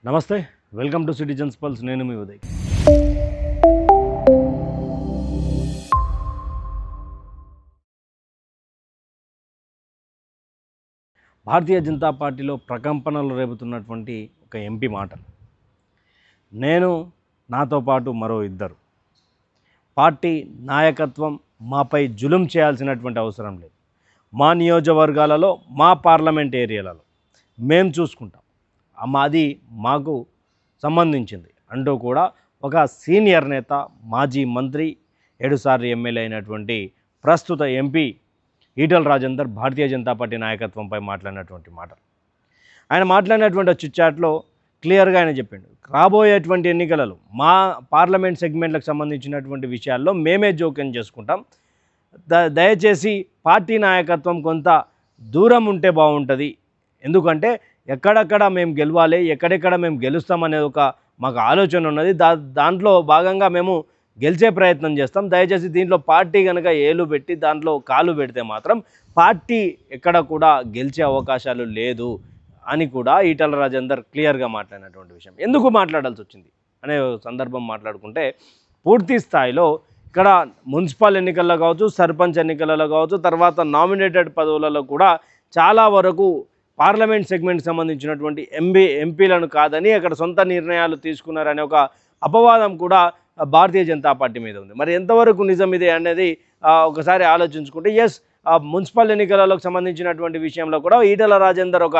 నమస్తే, welcome to citizens pulse. నేను మీ ఉదయ్. భారతీయ జనతా పార్టీలో ప్రకంపనలు రేపుతున్నటువంటి ఒక ఎంపీ మాటలు. నేను, నాతో పాటు మరో ఇద్దరు. పార్టీ నాయకత్వం మాపై జులుం చేయాల్సినటువంటి అవసరం లేదు. మా నియోజకవర్గాలలో, మా పార్లమెంట్ ఏరియాలలో మేము చూసుకుంటాం, మాది మాకు సంబంధించింది అంటూ కూడా ఒక సీనియర్ నేత, మాజీ మంత్రి, 7 సార్లు ఎమ్మెల్యే అయినటువంటి ప్రస్తుత ఎంపీ ఈటల రాజేందర్ భారతీయ జనతా పార్టీ నాయకత్వంపై మాట్లాడినటువంటి మాటలు. ఆయన మాట్లాడినటువంటి చిట్చాట్లో క్లియర్గా ఆయన చెప్పిండు, రాబోయేటువంటి ఎన్నికలలో మా పార్లమెంట్ సెగ్మెంట్లకు సంబంధించినటువంటి విషయాల్లో మేమే జోక్యం చేసుకుంటాం. దయచేసి పార్టీ నాయకత్వం కొంత దూరం ఉంటే బాగుంటుంది. ఎందుకంటే ఎక్కడెక్కడ మేము గెలవాలి, ఎక్కడెక్కడ మేము గెలుస్తామనేది ఒక మాకు ఆలోచన ఉన్నది. దాంట్లో భాగంగా మేము గెలిచే ప్రయత్నం చేస్తాం. దయచేసి దీంట్లో పార్టీ కనుక ఏలు పెట్టి దాంట్లో కాలు పెడితే మాత్రం పార్టీ ఎక్కడ కూడా గెలిచే అవకాశాలు లేదు అని కూడా ఈటల రాజేందర్ క్లియర్గా మాట్లాడినటువంటి విషయం. ఎందుకు మాట్లాడాల్సి వచ్చింది అనే సందర్భం మాట్లాడుకుంటే, పూర్తి స్థాయిలో ఇక్కడ మున్సిపల్ ఎన్నికల్లో కావచ్చు, సర్పంచ్ ఎన్నికలలో కావచ్చు, తర్వాత నామినేటెడ్ పదవులలో కూడా చాలా వరకు పార్లమెంట్ సెగ్మెంట్ సంబంధించినటువంటి ఎంపీలను కాదని అక్కడ సొంత నిర్ణయాలు తీసుకున్నారనే ఒక అపవాదం కూడా భారతీయ జనతా పార్టీ మీద ఉంది. మరి ఎంతవరకు నిజం ఇది అనేది ఒకసారి ఆలోచించుకుంటే, మున్సిపల్ ఎన్నికలకు సంబంధించినటువంటి విషయంలో కూడా ఈటల రాజేందర్ ఒక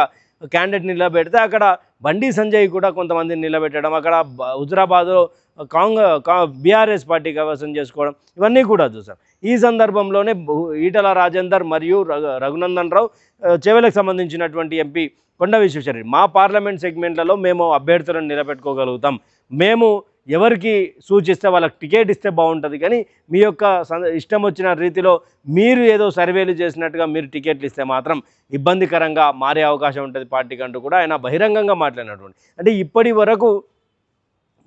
క్యాండిడేట్ నిలబెడితే అక్కడ బండి సంజయ్ కూడా కొంతమందిని నిలబెట్టడం, అక్కడ హుజరాబాద్లో బీఆర్ఎస్ పార్టీ కైవసం చేసుకోవడం, ఇవన్నీ కూడా చూసాం. ఈ సందర్భంలోనే ఈటల రాజేందర్ మరియు రఘునందన్ రావు, చెవెలకు సంబంధించినటువంటి ఎంపీ కొండ విశ్వేశ్వరరెడ్డి, మా పార్లమెంట్ సెగ్మెంట్లలో మేము అభ్యర్థులను నిలబెట్టుకోగలుగుతాం, మేము ఎవరికి సూచిస్తే వాళ్ళకి టికెట్ ఇస్తే బాగుంటుంది, కానీ మీ యొక్క ఇష్టం వచ్చిన రీతిలో మీరు ఏదో సర్వేలు చేసినట్టుగా మీరు టికెట్లు ఇస్తే మాత్రం ఇబ్బందికరంగా మారే అవకాశం ఉంటుంది పార్టీకి అంటూ కూడా ఆయన బహిరంగంగా మాట్లాడినటువంటి. అంటే ఇప్పటి వరకు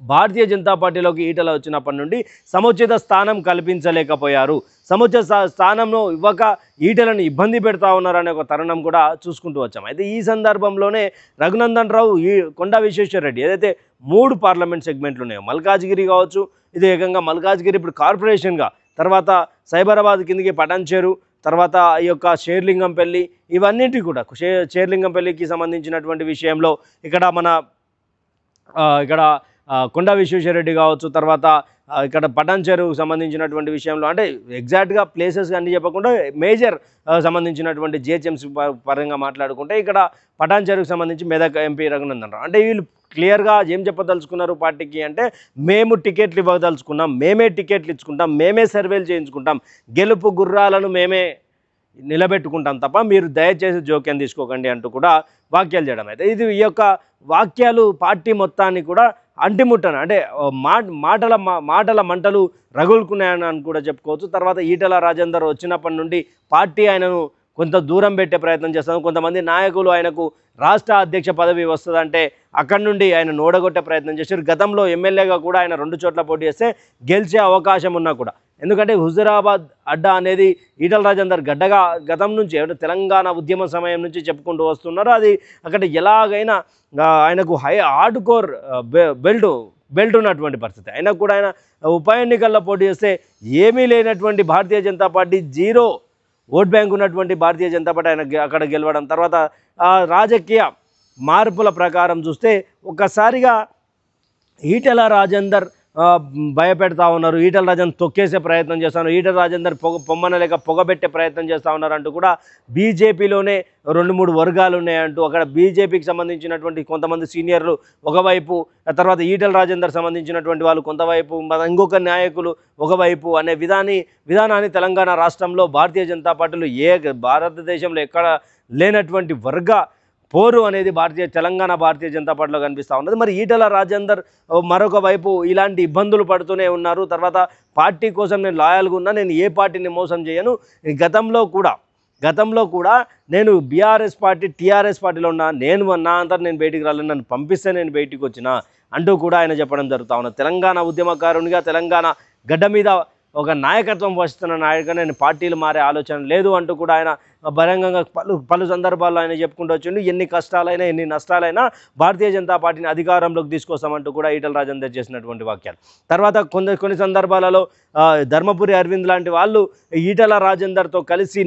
భారతీయ జనతా పార్టీలోకి ఈటల వచ్చినప్పటి నుండి సముచిత స్థానం కల్పించలేకపోయారు, సముచిత స్థానంలో ఇవ్వక ఈటలను ఇబ్బంది పెడతా ఉన్నారనే ఒక తరుణం కూడా చూసుకుంటూ వచ్చాం. అయితే ఈ సందర్భంలోనే రఘునందన్ రావు, కొండ విశ్వేశ్వరరెడ్డి ఏదైతే 3 పార్లమెంట్ సెగ్మెంట్లు ఉన్నాయో, మల్కాజ్గిరి కావచ్చు, ఇది ఏకంగా మల్కాజ్గిరి ఇప్పుడు కార్పొరేషన్గా, తర్వాత సైబరాబాద్ కిందికి పటాన్చేరు, తర్వాత ఈ యొక్క షేర్లింగంపల్లి, ఇవన్నింటి కూడా షేర్లింగంపల్లికి సంబంధించినటువంటి విషయంలో ఇక్కడ కొండ విశ్వేశ్వరరెడ్డి కావచ్చు, తర్వాత ఇక్కడ పటాన్చెరుకు సంబంధించినటువంటి విషయంలో, అంటే ఎగ్జాక్ట్గా ప్లేసెస్ అన్నీ చెప్పకుండా మేజర్ సంబంధించినటువంటి జిహెచ్ఎంసీ పరంగా మాట్లాడుకుంటే, ఇక్కడ పటాన్చెరుకు సంబంధించి మెదక్ ఎంపీ రఘునందన్ రావు. అంటే వీళ్ళు క్లియర్గా ఏం చెప్పదలుచుకున్నారు పార్టీకి అంటే, మేము టికెట్లు ఇవ్వదలుచుకున్నాం, మేమే టికెట్లు ఇచ్చుకుంటాం, మేమే సర్వేలు చేయించుకుంటాం, గెలుపు గుర్రాలను మేమే నిలబెట్టుకుంటాం తప్ప మీరు దయచేసి జోక్యం తీసుకోకండి అంటూ కూడా వాక్యాలు చేయడం. అయితే ఈ యొక్క వాక్యాలు పార్టీ మొత్తాన్ని కూడా అంటిముట్టను, అంటే మాటల మంటలు రగులుకున్నాయని కూడా చెప్పుకోవచ్చు. తర్వాత ఈటల రాజేందర్ వచ్చినప్పటి నుండి పార్టీ ఆయనను కొంత దూరం పెట్టే ప్రయత్నం చేస్తాను. కొంతమంది నాయకులు ఆయనకు రాష్ట్ర అధ్యక్ష పదవి వస్తుందంటే అక్కడి నుండి ఆయన ఓడగొట్టే ప్రయత్నం చేశారు. గతంలో ఎమ్మెల్యేగా కూడా ఆయన 2 చోట్ల పోటీ చేస్తే గెలిచే అవకాశం ఉన్నా కూడా, ఎందుకంటే హుజురాబాద్ అడ్డా అనేది ఈటల రాజేందర్ గడ్డగా గతం నుంచి తెలంగాణ ఉద్యమ సమయం నుంచి చెప్పుకుంటూ వస్తున్నారు. అది అక్కడ ఎలాగైనా ఆయనకు హార్డ్ కోర్ బెల్ట్ ఉన్నటువంటి పరిస్థితి. అయినా కూడా ఆయన ఉప ఎన్నికల్లో పోటీ చేస్తే ఏమీ లేనటువంటి Bharatiya Janata party, 0 vote bank ఉన్నటువంటి భారతీయ జనతా పార్టీ ఆయన అక్కడ గెలవడం, తర్వాత రాజకీయ మార్పుల ప్రకారం చూస్తే ఒక్కసారిగా ఈటల రాజేందర్ భయపెడతా ఉన్నారు, ఈటల రాజేందర్ తొక్కేసే ప్రయత్నం చేస్తున్నారు, ఈటల రాజేందర్ పొమ్మనలేక పొగబెట్టే ప్రయత్నం చేస్తూ ఉన్నారు అంటూ కూడా బీజేపీలోనే 2-3 వర్గాలు ఉన్నాయంటూ, అక్కడ బీజేపీకి సంబంధించినటువంటి కొంతమంది సీనియర్లు ఒకవైపు, తర్వాత ఈటల రాజేందర్ సంబంధించినటువంటి వాళ్ళు కొంతవైపు, ఇంకొక నాయకులు ఒకవైపు అనే విధానాన్ని తెలంగాణ రాష్ట్రంలో భారతీయ జనతా పార్టీలు భారతదేశంలో ఎక్కడ లేనటువంటి పోరు అనేది తెలంగాణ భారతీయ జనతా పార్టీలో కనిపిస్తూ ఉన్నది. మరి ఈటల రాజేందర్ మరొక వైపు ఇలాంటి ఇబ్బందులు పడుతూనే ఉన్నారు. తర్వాత పార్టీ కోసం నేను లాయల్గా ఉన్నా, నేను ఏ పార్టీని మోసం చేయను, గతంలో కూడా నేను బీఆర్ఎస్ పార్టీ, టీఆర్ఎస్ పార్టీలో ఉన్నా, నా అంతా నేను బయటికి రాలేదు, నన్ను పంపిస్తే నేను బయటికి వచ్చిన అంటూ కూడా ఆయన చెప్పడం జరుగుతూ ఉన్నది. తెలంగాణ ఉద్యమకారునిగా, తెలంగాణ గడ్డ మీద ఒక నాయకత్వం వహిస్తున్న నాయకుడు, నేను పార్టీలు మారే ఆలోచన లేదు అంటూ కూడా ఆయన బహిరంగంగా పలు సందర్భాల్లో ఆయన చెప్పుకుంటూ వచ్చిండు. ఎన్ని కష్టాలైనా ఎన్ని నష్టాలైనా భారతీయ జనతా పార్టీని అధికారంలోకి తీసుకొస్తామంటూ కూడా ఈటల రాజేందర్ చేసినటువంటి వాక్యాలు. తర్వాత కొన్ని సందర్భాలలో ధర్మపురి అరవింద్ లాంటి వాళ్ళు ఈటల రాజేందర్తో కలిసి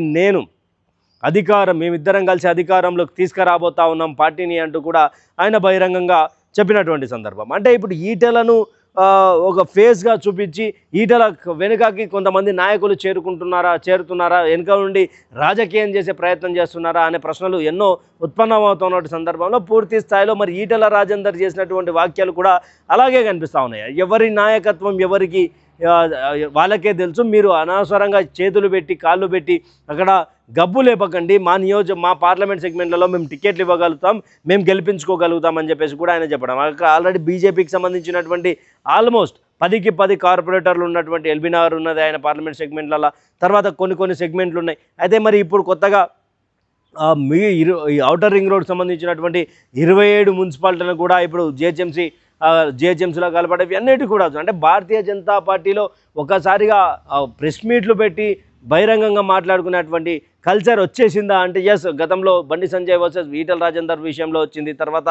మేమిద్దరం కలిసి అధికారంలోకి తీసుకురాబోతా ఉన్నాం పార్టీని అంటూ కూడా ఆయన బహిరంగంగా చెప్పినటువంటి సందర్భం. అంటే ఇప్పుడు ఈటలను ఒక ఫేస్గా చూపించి ఈటల వెనుకకి కొంతమంది నాయకులు చేరుతున్నారా వెనుక నుండి రాజకీయం చేసే ప్రయత్నం చేస్తున్నారా అనే ప్రశ్నలు ఎన్నో ఉత్పన్నమవుతున్న సందర్భంలో పూర్తి స్థాయిలో మరి ఈటల రాజేందర్ చేసినటువంటి వాక్యాలు కూడా అలాగే కనిపిస్తూ ఉన్నాయి. ఎవరి నాయకత్వం ఎవరికి వాళ్ళకే తెలుసు. మీరు అనవసరంగా చేతులు పెట్టి కాళ్ళు పెట్టి అక్కడ గబ్బు లేపకండి. మా పార్లమెంట్ సెగ్మెంట్లలో మేము టికెట్లు ఇవ్వగలుగుతాం, మేము గెలిపించుకోగలుగుతాం అని చెప్పేసి కూడా ఆయన చెప్పడం. అక్కడ ఆల్రెడీ బీజేపీకి సంబంధించినటువంటి ఆల్మోస్ట్ 10కి 10 కార్పొరేటర్లు ఉన్నటువంటి ఎల్బీ నగర్ ఉన్నది ఆయన పార్లమెంట్ సెగ్మెంట్లలో. తర్వాత కొన్ని సెగ్మెంట్లు ఉన్నాయి. అయితే మరి ఇప్పుడు కొత్తగా ఈ ఔటర్ రింగ్ రోడ్ సంబంధించినటువంటి 27 మున్సిపాలిటీలను కూడా ఇప్పుడు జిహెచ్ఎంసీలో కలపడేవి అన్నిటి కూడా అంటే భారతీయ జనతా పార్టీలో ఒకసారిగా ప్రెస్ మీట్లు పెట్టి బహిరంగంగా మాట్లాడుకునేటువంటి కల్చర్ వచ్చేసిందా అంటే ఎస్, గతంలో బండి సంజయ్ వర్సెస్ ఈటల రాజేందర్ విషయంలో వచ్చింది. తర్వాత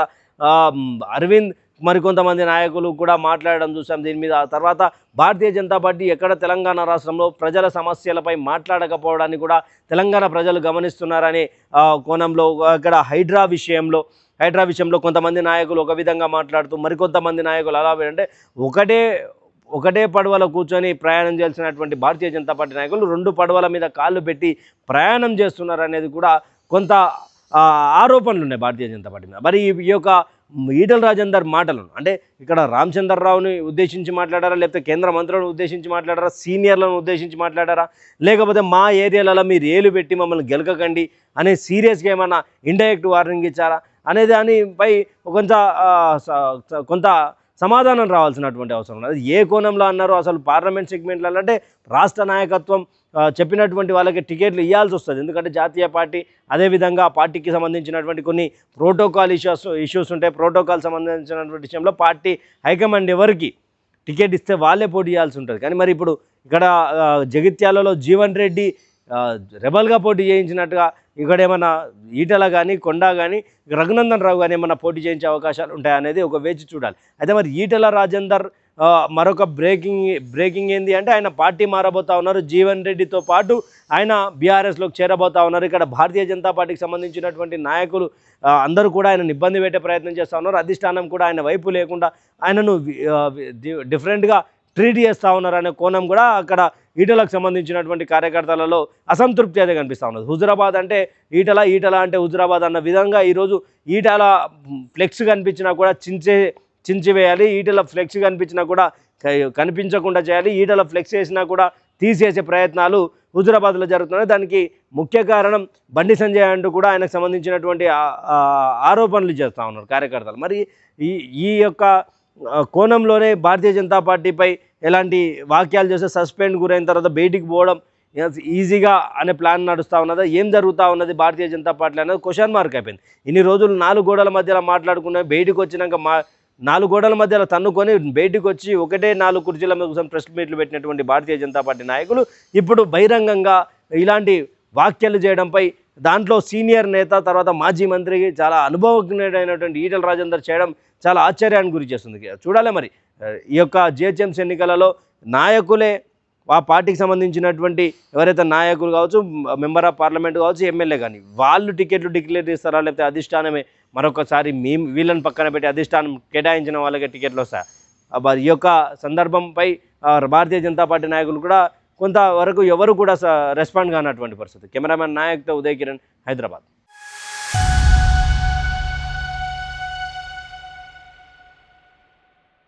అరవింద్ మరికొంతమంది నాయకులు కూడా మాట్లాడడం చూసాం దీని మీద. తర్వాత భారతీయ జనతా పార్టీ ఎక్కడ తెలంగాణ రాష్ట్రంలో ప్రజల సమస్యలపై మాట్లాడకపోవడాన్ని కూడా తెలంగాణ ప్రజలు గమనిస్తున్నారనే కోణంలో అక్కడ హైడ్రా విషయంలో కొంతమంది నాయకులు ఒక విధంగా మాట్లాడుతూ మరికొంతమంది నాయకులు అలా అంటే ఒకటే పడవలో కూర్చొని ప్రయాణం చేయాల్సినటువంటి భారతీయ జనతా పార్టీ నాయకులు 2 పడవల మీద కాళ్ళు పెట్టి ప్రయాణం చేస్తున్నారు అనేది కూడా కొంత ఆరోపణలు ఉన్నాయి భారతీయ జనతా పార్టీ మీద. మరి ఈ యొక్క ఈటల రాజేందర్ మాటలను అంటే ఇక్కడ రామచంద్రరావుని ఉద్దేశించి మాట్లాడారా, లేకపోతే కేంద్ర మంత్రులను ఉద్దేశించి మాట్లాడారా, సీనియర్లను ఉద్దేశించి మాట్లాడారా, లేకపోతే మా ఏరియాలలో మీరు ఏలు పెట్టి మమ్మల్ని గెలకకండి అనే సీరియస్గా ఏమన్నా ఇండైరెక్ట్ వార్నింగ్ ఇచ్చారా అనే దానిపై కొంత సమాధానం రావాల్సినటువంటి అవసరం ఉంది. అది ఏ కోణంలో అన్నారో అసలు పార్లమెంట్ సెగ్మెంట్లలో అంటే రాష్ట్ర నాయకత్వం చెప్పినటువంటి వాళ్ళకి టికెట్లు ఇవ్వాల్సి వస్తుంది. ఎందుకంటే జాతీయ పార్టీ అదేవిధంగా పార్టీకి సంబంధించినటువంటి కొన్ని ప్రోటోకాల్ ఇష్యూస్ ఉంటాయి. ప్రోటోకాల్ సంబంధించినటువంటి విషయంలో పార్టీ హైకమాండ్ ఎవరికి టికెట్ ఇస్తే వాళ్ళే పోటీ చేయాల్సి ఉంటుంది. కానీ మరి ఇప్పుడు ఇక్కడ జగిత్యాలలో జీవన్ రెడ్డి రెబల్గా పోటీ చేయించినట్టుగా ఇక్కడ ఏమన్నా ఈటల కానీ కొండా కానీ రఘునందన్ రావు కానీ ఏమన్నా పోటీ చేయించే అవకాశాలు ఉంటాయనేది ఒక వేచి చూడాలి. అయితే మరి ఈటల రాజేందర్ మరొక బ్రేకింగ్ ఏంది అంటే ఆయన పార్టీ మారబోతా ఉన్నారు. జీవన్ రెడ్డితో పాటు ఆయన బీఆర్ఎస్లోకి చేరబోతా ఉన్నారు. ఇక్కడ భారతీయ జనతా పార్టీకి సంబంధించినటువంటి నాయకులు అందరూ కూడా ఆయనను ఇబ్బంది పెట్టే ప్రయత్నం చేస్తూ ఉన్నారు. అధిష్టానం కూడా ఆయన వైపు లేకుండా ఆయనను డిఫరెంట్గా ట్రీట్ చేస్తూ ఉన్నారు అనే కోణం కూడా అక్కడ ఈటలకు సంబంధించినటువంటి కార్యకర్తలలో అసంతృప్తి అయితే కనిపిస్తూ ఉన్నది. హుజురాబాద్ అంటే ఈటల అంటే హుజురాబాద్ అన్న విధంగా ఈరోజు ఈటల ఫ్లెక్స్ కనిపించినా కూడా చించివేయాలి, ఈటల ఫ్లెక్స్ కనిపించినా కూడా కనిపించకుండా చేయాలి, ఈటల ఫ్లెక్స్ వేసినా కూడా తీసేసే ప్రయత్నాలు హుజురాబాద్లో జరుగుతున్నాయి. దానికి ముఖ్య కారణం బండి సంజయ్ అంటూ కూడా ఆయనకు సంబంధించినటువంటి ఆరోపణలు చేస్తూ ఉన్నారు కార్యకర్తలు. మరి ఈ యొక్క కోణంలోనే భారతీయ జనతా పార్టీపై ఎలాంటి వాక్యాలు చేస్తే సస్పెండ్ గురైన తర్వాత బయటికి పోవడం ఈజీగా అనే ప్లాన్ నడుస్తూ ఉన్నదా, ఏం జరుగుతూ ఉన్నది భారతీయ జనతా పార్టీ అనేది క్వశ్చన్ మార్క్ అయిపోయింది. ఇన్ని రోజులు 4 గోడల మధ్యలో మాట్లాడుకున్న బయటికి వచ్చినాక 4 గోడల మధ్యలో తన్నుకొని బయటికి వచ్చి 4 కుర్చీల కోసం ప్రెస్ మీట్లు పెట్టినటువంటి భారతీయ జనతా పార్టీ నాయకులు ఇప్పుడు బహిరంగంగా ఇలాంటి వ్యాఖ్యలు చేయడంపై దాంట్లో సీనియర్ నేత తర్వాత మాజీ మంత్రికి చాలా అనుభవజ్ఞుడైనటువంటి ఈటల రాజేందర్ చేయడం చాలా ఆశ్చర్యానికి గురి చేస్తుంది. చూడాలి మరి ఈ యొక్క జిహెచ్ఎంసీ ఎన్నికలలో నాయకులే ఆ పార్టీకి సంబంధించినటువంటి ఎవరైతే నాయకులు కావచ్చు, మెంబర్ ఆఫ్ పార్లమెంట్ కావచ్చు, ఎమ్మెల్యే కానీ వాళ్ళు టికెట్లు డిక్లేర్ చేస్తారా, లేకపోతే అధిష్టానమే మరొకసారి వీళ్ళని పక్కన పెట్టి అధిష్టానం కేటాయించిన వాళ్ళకే టికెట్లు వస్తాయి. ఈ యొక్క సందర్భంపై భారతీయ జనతా పార్టీ నాయకులు కూడా కొంతవరకు ఎవరు కూడా రెస్పాండ్ కానటువంటి పరిస్థితి. కెమెరామెన్ నాయక్తో ఉదయ్ కిరణ్, హైదరాబాద్.